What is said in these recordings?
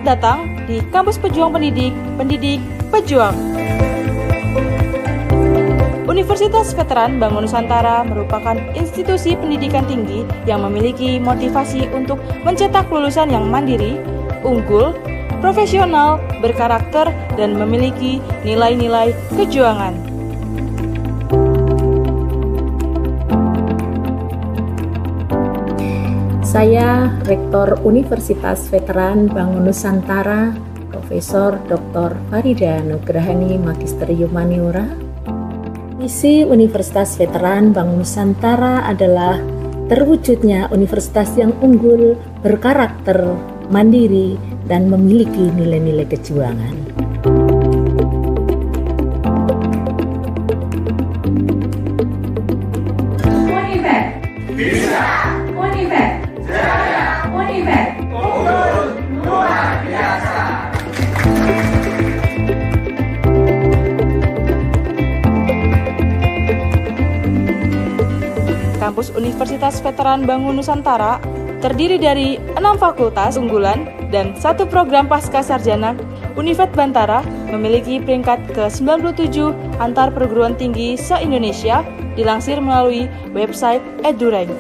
Selamat datang di Kampus Pejuang Pendidik, Pendidik Pejuang. Universitas Veteran Bangun Nusantara merupakan institusi pendidikan tinggi yang memiliki motivasi untuk mencetak lulusan yang mandiri, unggul, profesional, berkarakter, dan memiliki nilai-nilai kejuangan. Saya Rektor Universitas Veteran Bangun Nusantara, Profesor Dr. Farida Nugrahani Magister Humaniora. Misi Universitas Veteran Bangun Nusantara adalah terwujudnya universitas yang unggul, berkarakter, mandiri, dan memiliki nilai-nilai kejuangan. Univet bisa, Univet jaya, Univet unggul luar biasa. Kampus Universitas Veteran Bangun Nusantara terdiri dari 6 fakultas unggulan dan 1 program pasca sarjana. Univet Bantara memiliki peringkat ke-97 antar perguruan tinggi se-Indonesia, dilansir melalui website EduRank.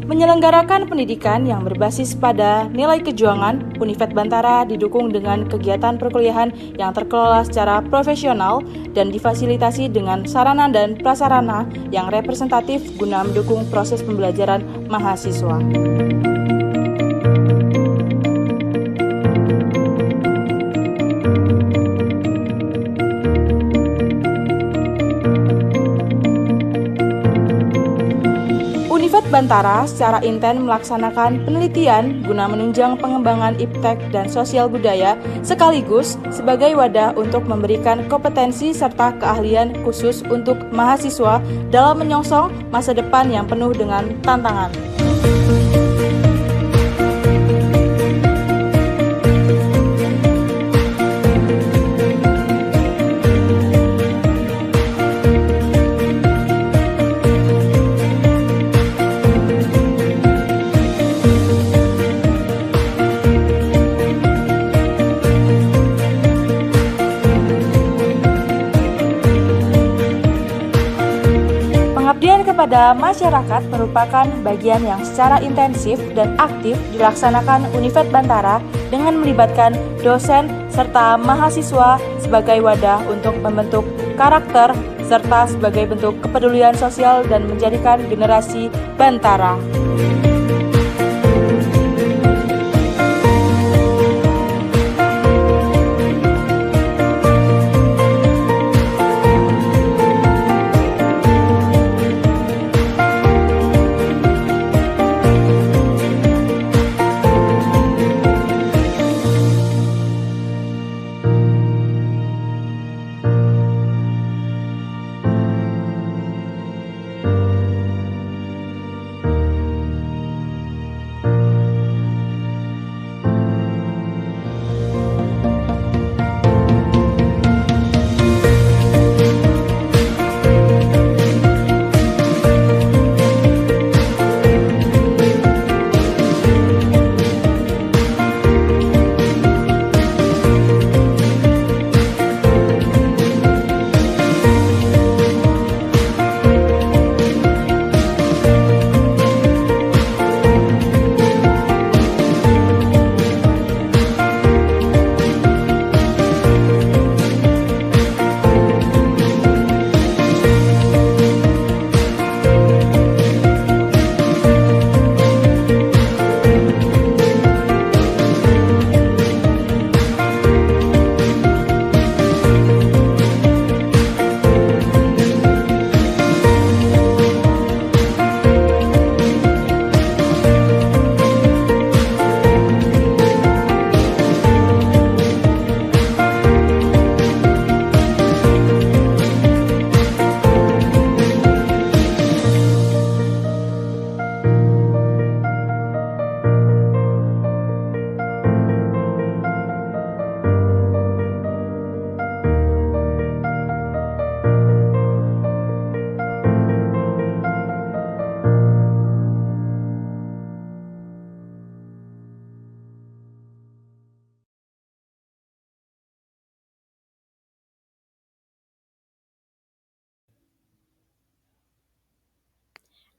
Menyelenggarakan pendidikan yang berbasis pada nilai kejuangan, Univet Bantara didukung dengan kegiatan perkuliahan yang terkelola secara profesional dan difasilitasi dengan sarana dan prasarana yang representatif guna mendukung proses pembelajaran mahasiswa. Univet Bantara secara intens melaksanakan penelitian guna menunjang pengembangan iptek dan sosial budaya sekaligus sebagai wadah untuk memberikan kompetensi serta keahlian khusus untuk mahasiswa dalam menyongsong masa depan yang penuh dengan tantangan. Pengabdian kepada masyarakat merupakan bagian yang secara intensif dan aktif dilaksanakan Univet Bantara dengan melibatkan dosen serta mahasiswa sebagai wadah untuk membentuk karakter serta sebagai bentuk kepedulian sosial dan menjadikan generasi Bantara.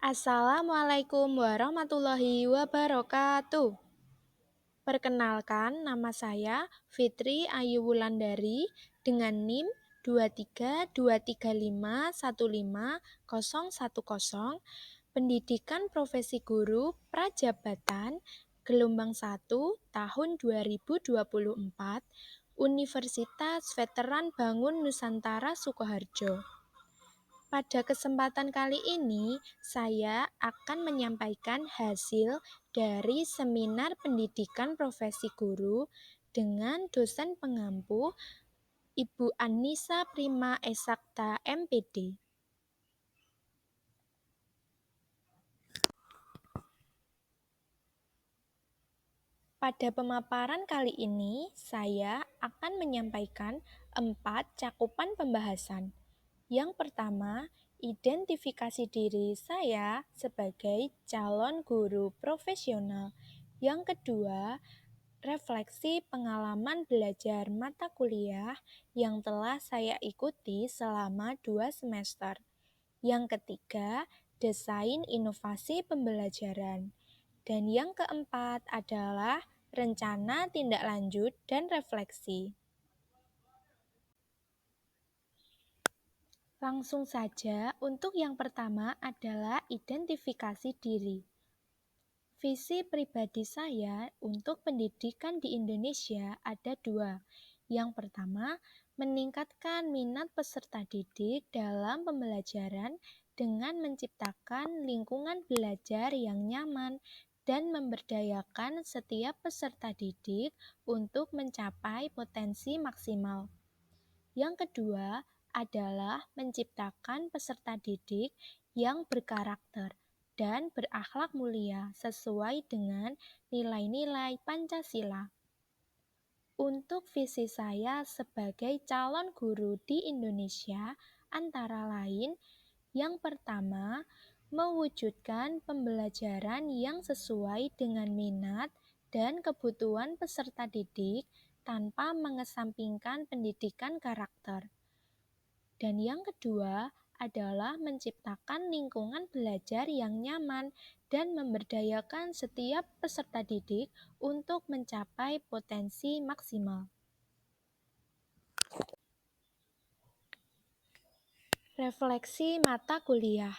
Assalamualaikum warahmatullahi wabarakatuh. Perkenalkan, nama saya Fitri Ayu Wulandari dengan NIM 23235151010, Pendidikan Profesi Guru Prajabatan, Gelombang 1, tahun 2024, Universitas Veteran Bangun Nusantara Sukoharjo. Pada kesempatan kali ini, saya akan menyampaikan hasil dari seminar pendidikan profesi guru dengan dosen pengampu Ibu Annisa Prima Esakta MPD. Pada pemaparan kali ini, saya akan menyampaikan 4 cakupan pembahasan. Yang pertama, identifikasi diri saya sebagai calon guru profesional. Yang kedua, refleksi pengalaman belajar mata kuliah yang telah saya ikuti selama 2 semester. Yang ketiga, desain inovasi pembelajaran. Dan yang keempat adalah rencana tindak lanjut dan refleksi. Langsung saja, untuk yang pertama adalah identifikasi diri. Visi pribadi saya untuk pendidikan di Indonesia ada 2. Yang pertama, meningkatkan minat peserta didik dalam pembelajaran dengan menciptakan lingkungan belajar yang nyaman dan memberdayakan setiap peserta didik untuk mencapai potensi maksimal. Yang kedua adalah menciptakan peserta didik yang berkarakter dan berakhlak mulia sesuai dengan nilai-nilai Pancasila. Untuk visi saya sebagai calon guru di Indonesia antara lain, yang pertama, mewujudkan pembelajaran yang sesuai dengan minat dan kebutuhan peserta didik tanpa mengesampingkan pendidikan karakter. Dan yang kedua adalah menciptakan lingkungan belajar yang nyaman dan memberdayakan setiap peserta didik untuk mencapai potensi maksimal. Refleksi mata kuliah.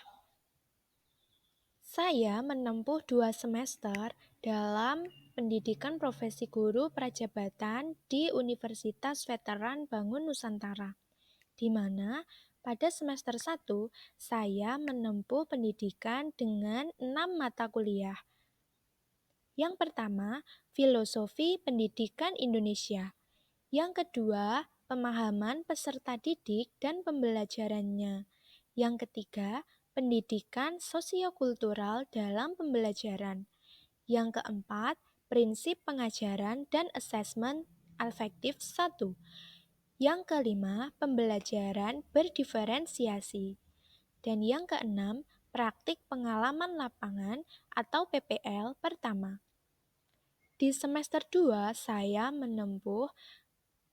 Saya menempuh 2 semester dalam pendidikan profesi guru prajabatan di Universitas Veteran Bangun Nusantara, di mana pada semester 1 saya menempuh pendidikan dengan 6 mata kuliah. Yang pertama, Filosofi Pendidikan Indonesia. Yang kedua, Pemahaman Peserta Didik dan Pembelajarannya. Yang ketiga, Pendidikan Sosiokultural dalam Pembelajaran. Yang keempat, Prinsip Pengajaran dan Asesmen Afektif 1. Yang kelima, pembelajaran berdiferensiasi. Dan yang keenam, praktik pengalaman lapangan atau PPL pertama. Di semester 2, saya menempuh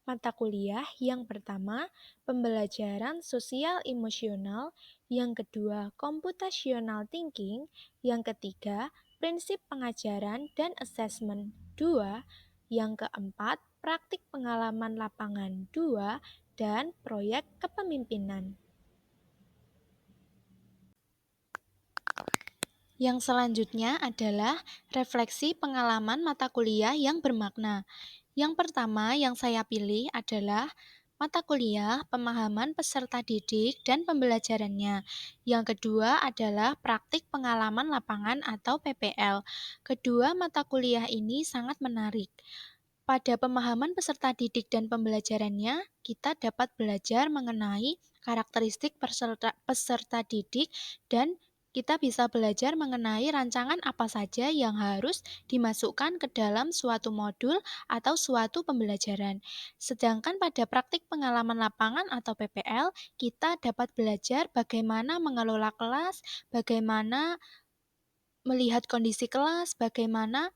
mata kuliah yang pertama, pembelajaran sosial emosional, yang kedua, computational thinking, yang ketiga, prinsip pengajaran dan asesmen 2, yang keempat, praktik pengalaman lapangan 2, dan proyek kepemimpinan. Yang selanjutnya adalah refleksi pengalaman mata kuliah yang bermakna. Yang pertama yang saya pilih adalah mata kuliah pemahaman peserta didik dan pembelajarannya. Yang kedua adalah praktik pengalaman lapangan atau PPL. Kedua mata kuliah ini sangat menarik. Pada pemahaman peserta didik dan pembelajarannya, kita dapat belajar mengenai karakteristik peserta didik dan kita bisa belajar mengenai rancangan apa saja yang harus dimasukkan ke dalam suatu modul atau suatu pembelajaran. Sedangkan pada praktik pengalaman lapangan atau PPL, kita dapat belajar bagaimana mengelola kelas, bagaimana melihat kondisi kelas, bagaimana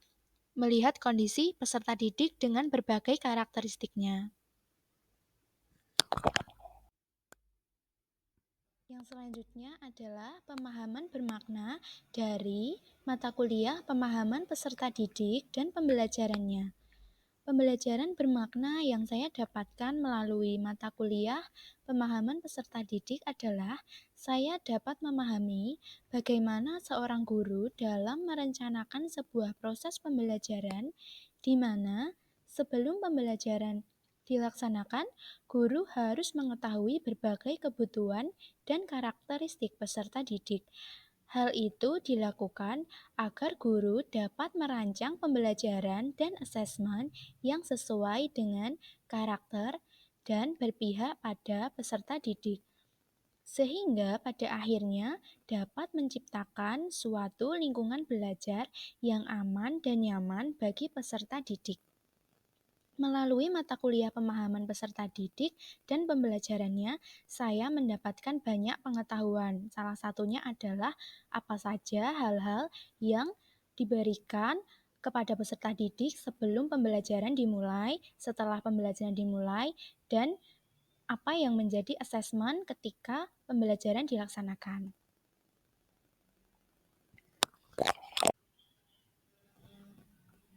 melihat kondisi peserta didik dengan berbagai karakteristiknya. Yang selanjutnya adalah pemahaman bermakna dari mata kuliah pemahaman peserta didik dan pembelajarannya. Pembelajaran bermakna yang saya dapatkan melalui mata kuliah pemahaman peserta didik adalah saya dapat memahami bagaimana seorang guru dalam merencanakan sebuah proses pembelajaran di mana sebelum pembelajaran dilaksanakan, guru harus mengetahui berbagai kebutuhan dan karakteristik peserta didik. Hal itu dilakukan agar guru dapat merancang pembelajaran dan asesmen yang sesuai dengan karakter dan berpihak pada peserta didik, sehingga pada akhirnya dapat menciptakan suatu lingkungan belajar yang aman dan nyaman bagi peserta didik. Melalui mata kuliah pemahaman peserta didik dan pembelajarannya, saya mendapatkan banyak pengetahuan. Salah satunya adalah apa saja hal-hal yang diberikan kepada peserta didik sebelum pembelajaran dimulai, setelah pembelajaran dimulai, dan apa yang menjadi asesmen ketika pembelajaran dilaksanakan.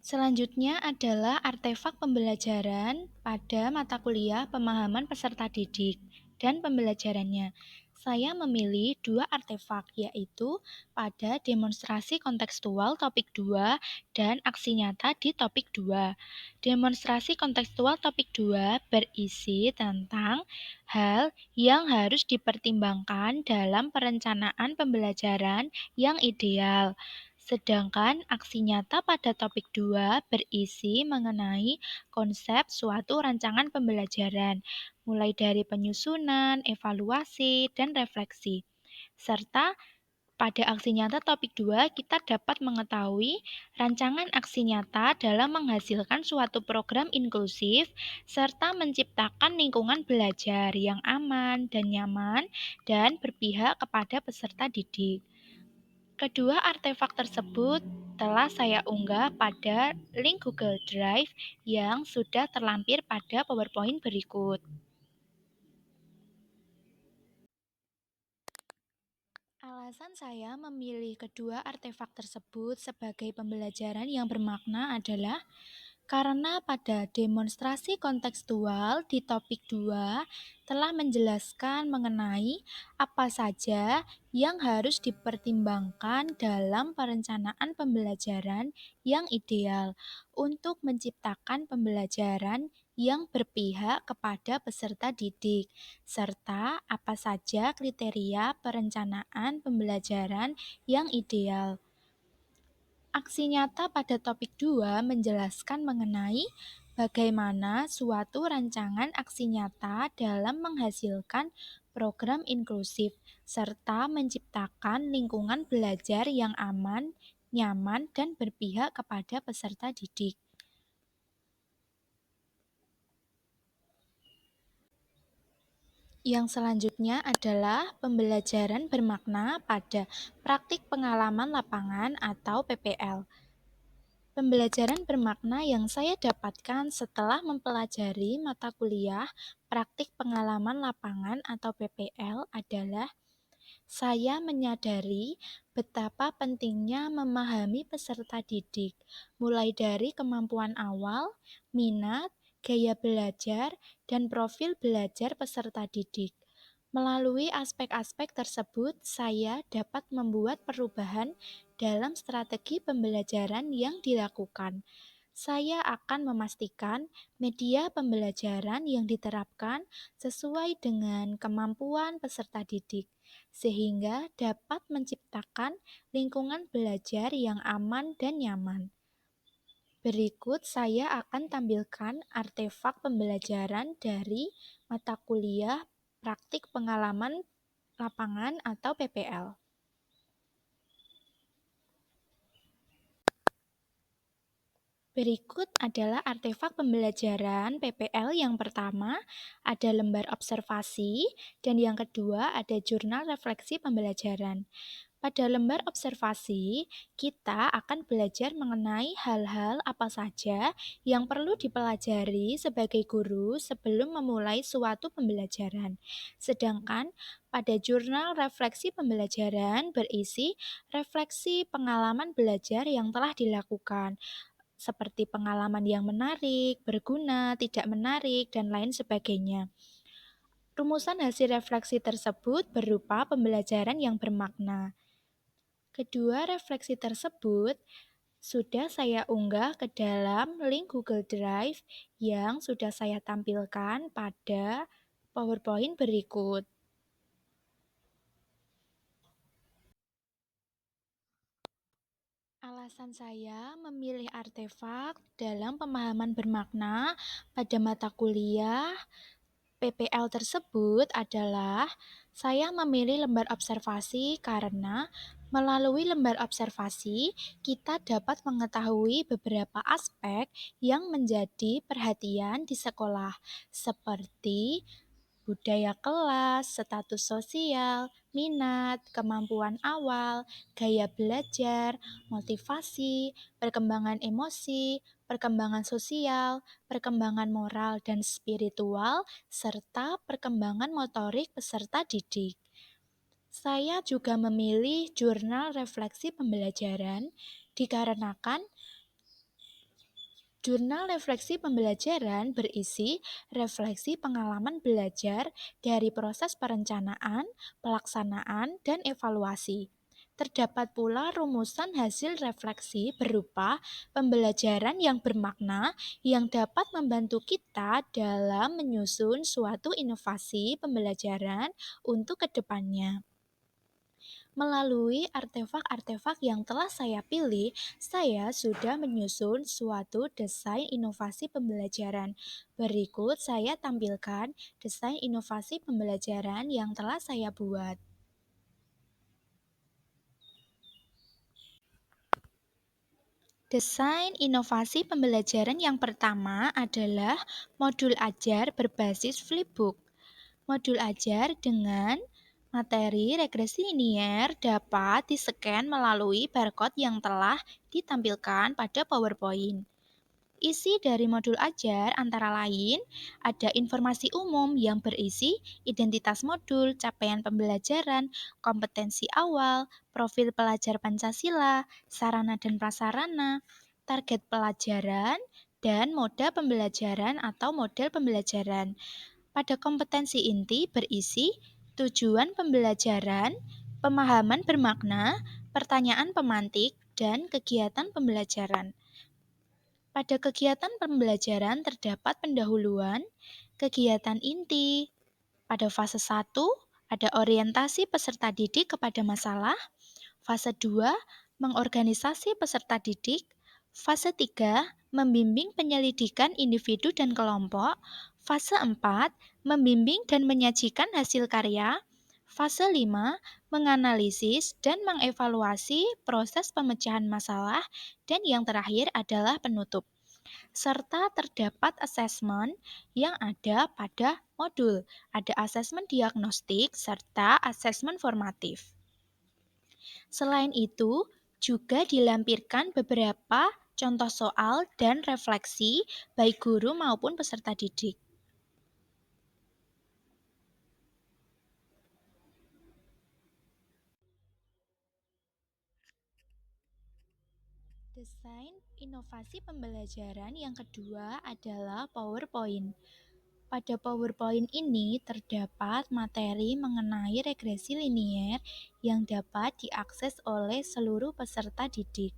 Selanjutnya adalah artefak pembelajaran pada mata kuliah pemahaman peserta didik dan pembelajarannya. Saya memilih 2 artefak, yaitu pada demonstrasi kontekstual topik 2 dan aksi nyata di topik 2. Demonstrasi kontekstual topik 2 berisi tentang hal yang harus dipertimbangkan dalam perencanaan pembelajaran yang ideal. Sedangkan aksi nyata pada topik 2 berisi mengenai konsep suatu rancangan pembelajaran, mulai dari penyusunan, evaluasi, dan refleksi. Serta pada aksi nyata topik 2 kita dapat mengetahui rancangan aksi nyata dalam menghasilkan suatu program inklusif serta menciptakan lingkungan belajar yang aman dan nyaman dan berpihak kepada peserta didik. Kedua artefak tersebut telah saya unggah pada link Google Drive yang sudah terlampir pada PowerPoint berikut. Alasan saya memilih kedua artefak tersebut sebagai pembelajaran yang bermakna adalah karena pada demonstrasi kontekstual di topik 2 telah menjelaskan mengenai apa saja yang harus dipertimbangkan dalam perencanaan pembelajaran yang ideal untuk menciptakan pembelajaran yang berpihak kepada peserta didik, serta apa saja kriteria perencanaan pembelajaran yang ideal. Aksi nyata pada topik 2 menjelaskan mengenai bagaimana suatu rancangan aksi nyata dalam menghasilkan program inklusif, serta menciptakan lingkungan belajar yang aman, nyaman, dan berpihak kepada peserta didik. Yang selanjutnya adalah pembelajaran bermakna pada praktik pengalaman lapangan atau PPL. Pembelajaran bermakna yang saya dapatkan setelah mempelajari mata kuliah praktik pengalaman lapangan atau PPL adalah saya menyadari betapa pentingnya memahami peserta didik, mulai dari kemampuan awal, minat, gaya belajar, dan profil belajar peserta didik. Melalui aspek-aspek tersebut, saya dapat membuat perubahan dalam strategi pembelajaran yang dilakukan. Saya akan memastikan media pembelajaran yang diterapkan sesuai dengan kemampuan peserta didik, sehingga dapat menciptakan lingkungan belajar yang aman dan nyaman. Berikut saya akan tampilkan artefak pembelajaran dari mata kuliah praktik pengalaman lapangan atau PPL. Berikut adalah artefak pembelajaran PPL. Yang pertama ada lembar observasi dan yang kedua ada jurnal refleksi pembelajaran. Pada lembar observasi, kita akan belajar mengenai hal-hal apa saja yang perlu dipelajari sebagai guru sebelum memulai suatu pembelajaran. Sedangkan pada jurnal refleksi pembelajaran berisi refleksi pengalaman belajar yang telah dilakukan, seperti pengalaman yang menarik, berguna, tidak menarik, dan lain sebagainya. Rumusan hasil refleksi tersebut berupa pembelajaran yang bermakna. Kedua refleksi tersebut sudah saya unggah ke dalam link Google Drive yang sudah saya tampilkan pada PowerPoint berikut. Alasan saya memilih artefak dalam pemahaman bermakna pada mata kuliah PPL tersebut adalah saya memilih lembar observasi karena melalui lembar observasi kita dapat mengetahui beberapa aspek yang menjadi perhatian di sekolah, seperti budaya kelas, status sosial, minat, kemampuan awal, gaya belajar, motivasi, perkembangan emosi, perkembangan sosial, perkembangan moral dan spiritual, serta perkembangan motorik peserta didik. Saya juga memilih jurnal refleksi pembelajaran dikarenakan jurnal refleksi pembelajaran berisi refleksi pengalaman belajar dari proses perencanaan, pelaksanaan, dan evaluasi. Terdapat pula rumusan hasil refleksi berupa pembelajaran yang bermakna yang dapat membantu kita dalam menyusun suatu inovasi pembelajaran untuk kedepannya. Melalui artefak-artefak yang telah saya pilih, saya sudah menyusun suatu desain inovasi pembelajaran. Berikut saya tampilkan desain inovasi pembelajaran yang telah saya buat. Desain inovasi pembelajaran yang pertama adalah modul ajar berbasis flipbook. Modul ajar dengan materi regresi linier dapat di-scan melalui barcode yang telah ditampilkan pada PowerPoint. Isi dari modul ajar antara lain ada informasi umum yang berisi identitas modul, capaian pembelajaran, kompetensi awal, profil pelajar Pancasila, sarana dan prasarana, target pelajaran, dan moda pembelajaran atau model pembelajaran. Pada kompetensi inti berisi tujuan pembelajaran, pemahaman bermakna, pertanyaan pemantik, dan kegiatan pembelajaran. Pada kegiatan pembelajaran terdapat pendahuluan, kegiatan inti. Pada fase 1 ada orientasi peserta didik kepada masalah. Fase 2 mengorganisasi peserta didik. Fase 3 membimbing penyelidikan individu dan kelompok. Fase 4 membimbing dan menyajikan hasil karya. Fase 5 menganalisis dan mengevaluasi proses pemecahan masalah. Dan yang terakhir adalah penutup. Serta terdapat asesmen yang ada pada modul. Ada asesmen diagnostik serta asesmen formatif. Selain itu, juga dilampirkan beberapa contoh soal dan refleksi baik guru maupun peserta didik. Desain inovasi pembelajaran yang kedua adalah PowerPoint. Pada PowerPoint ini terdapat materi mengenai regresi linier yang dapat diakses oleh seluruh peserta didik.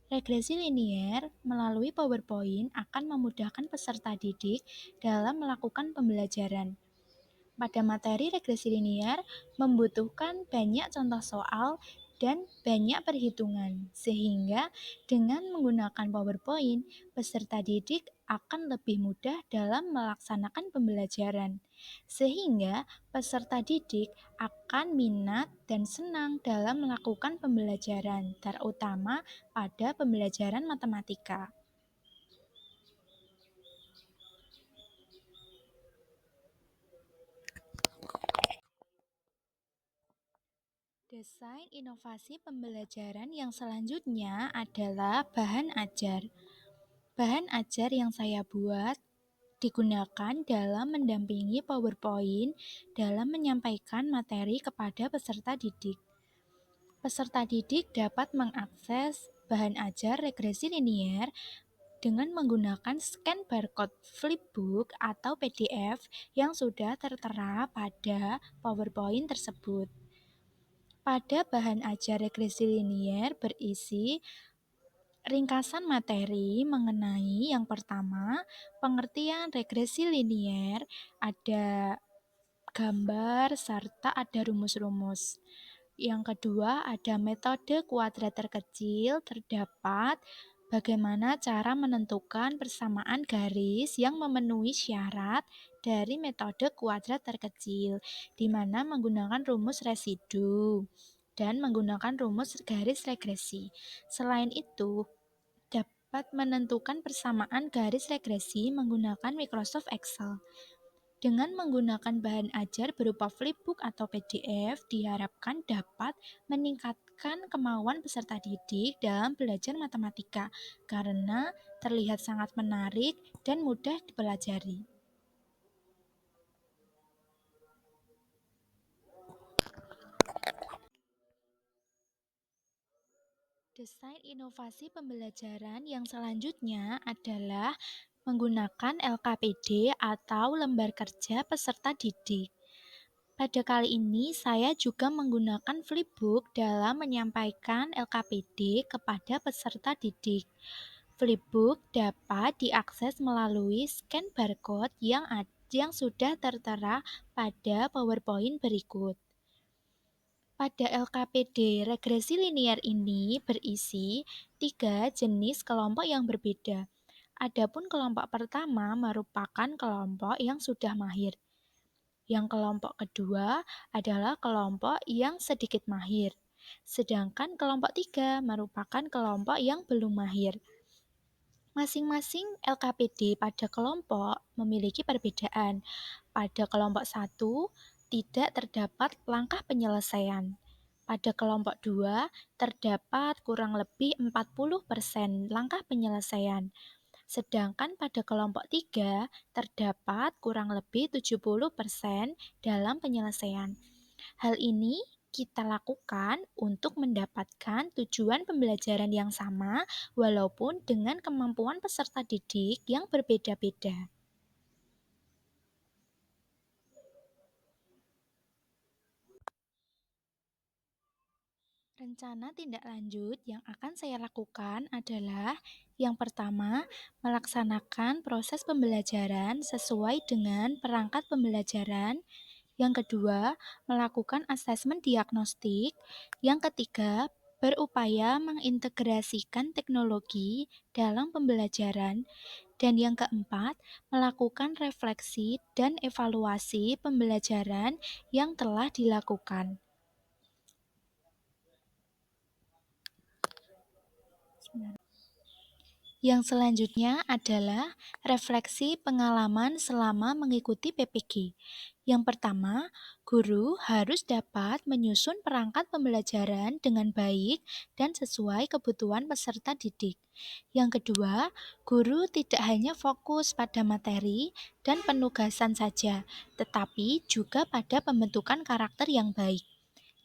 Regresi linier melalui PowerPoint akan memudahkan peserta didik dalam melakukan pembelajaran. Pada materi regresi linier membutuhkan banyak contoh soal dan banyak perhitungan, sehingga dengan menggunakan PowerPoint, peserta didik akan lebih mudah dalam melaksanakan pembelajaran, sehingga peserta didik akan minat dan senang dalam melakukan pembelajaran, terutama pada pembelajaran matematika. Desain inovasi pembelajaran yang selanjutnya adalah bahan ajar. Bahan ajar yang saya buat digunakan dalam mendampingi PowerPoint dalam menyampaikan materi kepada peserta didik. Peserta didik dapat mengakses bahan ajar regresi linier dengan menggunakan scan barcode flipbook atau PDF yang sudah tertera pada PowerPoint tersebut. Pada bahan ajar regresi linier berisi ringkasan materi mengenai yang pertama, pengertian regresi linier, ada gambar serta ada rumus-rumus. Yang kedua, ada metode kuadrat terkecil, terdapat bagaimana cara menentukan persamaan garis yang memenuhi syarat dari metode kuadrat terkecil, di mana menggunakan rumus residu dan menggunakan rumus garis regresi. Selain itu, dapat menentukan persamaan garis regresi menggunakan Microsoft Excel. Dengan menggunakan bahan ajar berupa flipbook atau PDF, diharapkan dapat meningkatkan kemauan peserta didik dalam belajar matematika karena terlihat sangat menarik dan mudah dipelajari. Desain inovasi pembelajaran yang selanjutnya adalah menggunakan LKPD atau lembar kerja peserta didik. Pada kali ini, saya juga menggunakan flipbook dalam menyampaikan LKPD kepada peserta didik. Flipbook dapat diakses melalui scan barcode yang sudah tertera pada PowerPoint berikut. Pada LKPD regresi linier ini berisi 3 jenis kelompok yang berbeda. Adapun kelompok pertama merupakan kelompok yang sudah mahir. Yang kelompok kedua adalah kelompok yang sedikit mahir. Sedangkan kelompok 3 merupakan kelompok yang belum mahir. Masing-masing LKPD pada kelompok memiliki perbedaan. Pada kelompok 1 tidak terdapat langkah penyelesaian. Pada kelompok 2 terdapat kurang lebih 40% langkah penyelesaian. Sedangkan pada kelompok 3 terdapat kurang lebih 70% dalam penyelesaian. Hal ini kita lakukan untuk mendapatkan tujuan pembelajaran yang sama walaupun dengan kemampuan peserta didik yang berbeda-beda. Rencana tindak lanjut yang akan saya lakukan adalah yang pertama, melaksanakan proses pembelajaran sesuai dengan perangkat pembelajaran. Yang kedua, melakukan asesmen diagnostik. Yang ketiga, berupaya mengintegrasikan teknologi dalam pembelajaran. Dan yang keempat, melakukan refleksi dan evaluasi pembelajaran yang telah dilakukan. Yang selanjutnya adalah refleksi pengalaman selama mengikuti PPG. Yang pertama, guru harus dapat menyusun perangkat pembelajaran dengan baik dan sesuai kebutuhan peserta didik. Yang kedua, guru tidak hanya fokus pada materi dan penugasan saja, tetapi juga pada pembentukan karakter yang baik.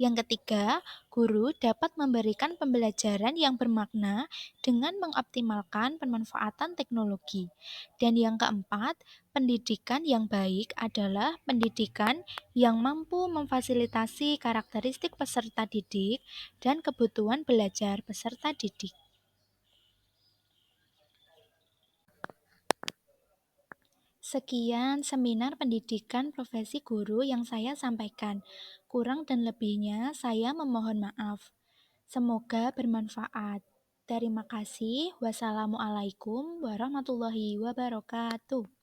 Yang ketiga, guru dapat memberikan pembelajaran yang bermakna dengan mengoptimalkan pemanfaatan teknologi. Dan yang keempat, pendidikan yang baik adalah pendidikan yang mampu memfasilitasi karakteristik peserta didik dan kebutuhan belajar peserta didik. Sekian seminar pendidikan profesi guru yang saya sampaikan. Kurang dan lebihnya saya memohon maaf. Semoga bermanfaat. Terima kasih. Wassalamualaikum warahmatullahi wabarakatuh.